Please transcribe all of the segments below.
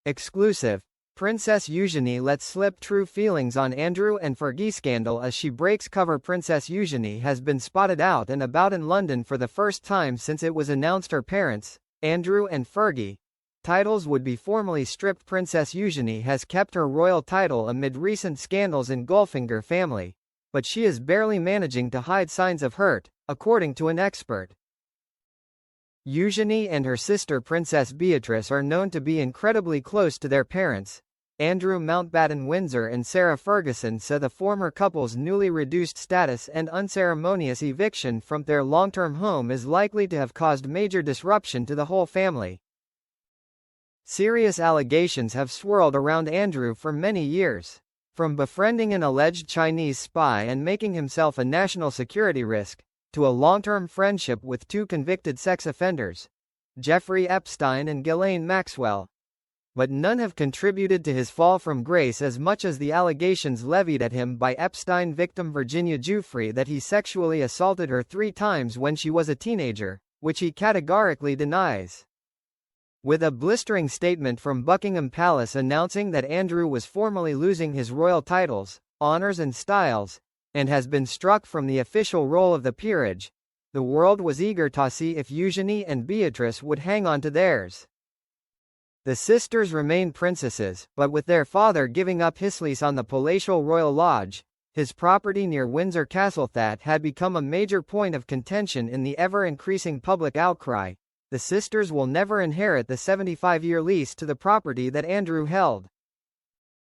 Exclusive. Princess Eugenie lets slip true feelings on Andrew and Fergie scandal as she breaks cover. Princess Eugenie has been spotted out and about in London for the first time since it was announced her parents, Andrew and Fergie, titles would be formally stripped. Princess Eugenie has kept her royal title amid recent scandals engulfing her family, but she is barely managing to hide signs of hurt, according to an expert. Eugenie and her sister Princess Beatrice are known to be incredibly close to their parents, Andrew Mountbatten-Windsor and Sarah Ferguson. So the former couple's newly reduced status and unceremonious eviction from their long-term home is likely to have caused major disruption to the whole family. Serious allegations have swirled around Andrew for many years. From befriending an alleged Chinese spy and making himself a national security risk, to a long-term friendship with two convicted sex offenders, Jeffrey Epstein and Ghislaine Maxwell. But none have contributed to his fall from grace as much as the allegations levied at him by Epstein victim Virginia Giuffre that he sexually assaulted her 3 times when she was a teenager, which he categorically denies. With a blistering statement from Buckingham Palace announcing that Andrew was formally losing his royal titles, honors and styles, and has been struck from the official roll of the peerage, the world was eager to see if Eugenie and Beatrice would hang on to theirs. The sisters remain princesses, but with their father giving up his lease on the palatial Royal Lodge, his property near Windsor Castle, that had become a major point of contention in the ever-increasing public outcry. The sisters will never inherit the 75-year lease to the property that Andrew held.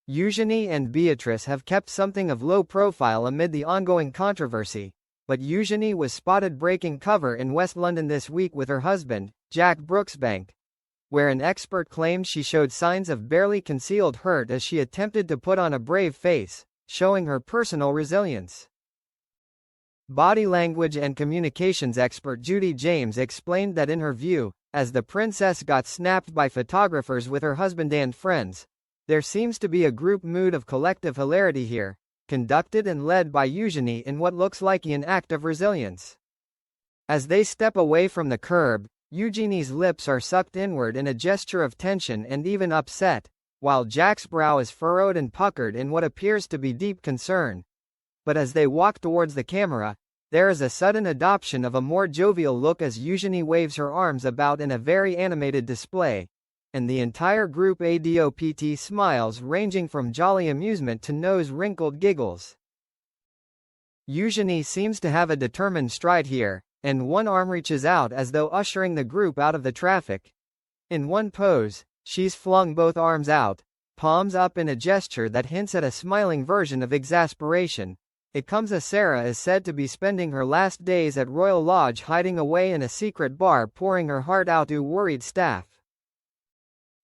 Eugenie and Beatrice have kept something of low profile amid the ongoing controversy, but Eugenie was spotted breaking cover in West London this week with her husband, Jack Brooksbank, where an expert claimed she showed signs of barely concealed hurt as she attempted to put on a brave face, showing her personal resilience. Body language and communications expert Judy James explained that in her view, as the princess got snapped by photographers with her husband and friends, there seems to be a group mood of collective hilarity here, conducted and led by Eugenie in what looks like an act of resilience. As they step away from the curb, Eugenie's lips are sucked inward in a gesture of tension and even upset, while Jack's brow is furrowed and puckered in what appears to be deep concern. But as they walk towards the camera, there is a sudden adoption of a more jovial look as Eugenie waves her arms about in a very animated display, and the entire group adopt smiles ranging from jolly amusement to nose-wrinkled giggles. Eugenie seems to have a determined stride here, and one arm reaches out as though ushering the group out of the traffic. In one pose, she's flung both arms out, palms up in a gesture that hints at a smiling version of exasperation. It comes as Sarah is said to be spending her last days at Royal Lodge hiding away in a secret bar pouring her heart out to worried staff.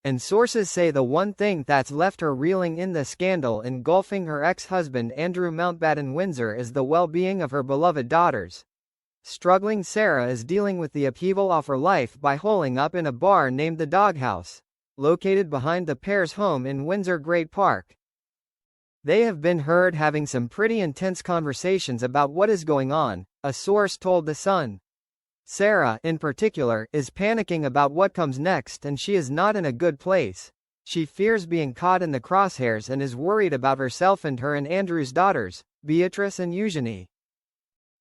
And sources say the one thing that's left her reeling in the scandal engulfing her ex-husband Andrew Mountbatten-Windsor is the well-being of her beloved daughters. Struggling Sarah is dealing with the upheaval of her life by holing up in a bar named the Doghouse, located behind the pair's home in Windsor Great Park. They have been heard having some pretty intense conversations about what is going on, a source told The Sun. Sarah, in particular, is panicking about what comes next and she is not in a good place. She fears being caught in the crosshairs and is worried about herself and her and Andrew's daughters, Beatrice and Eugenie.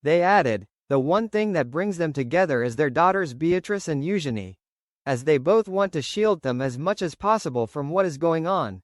They added, the one thing that brings them together is their daughters Beatrice and Eugenie, as they both want to shield them as much as possible from what is going on.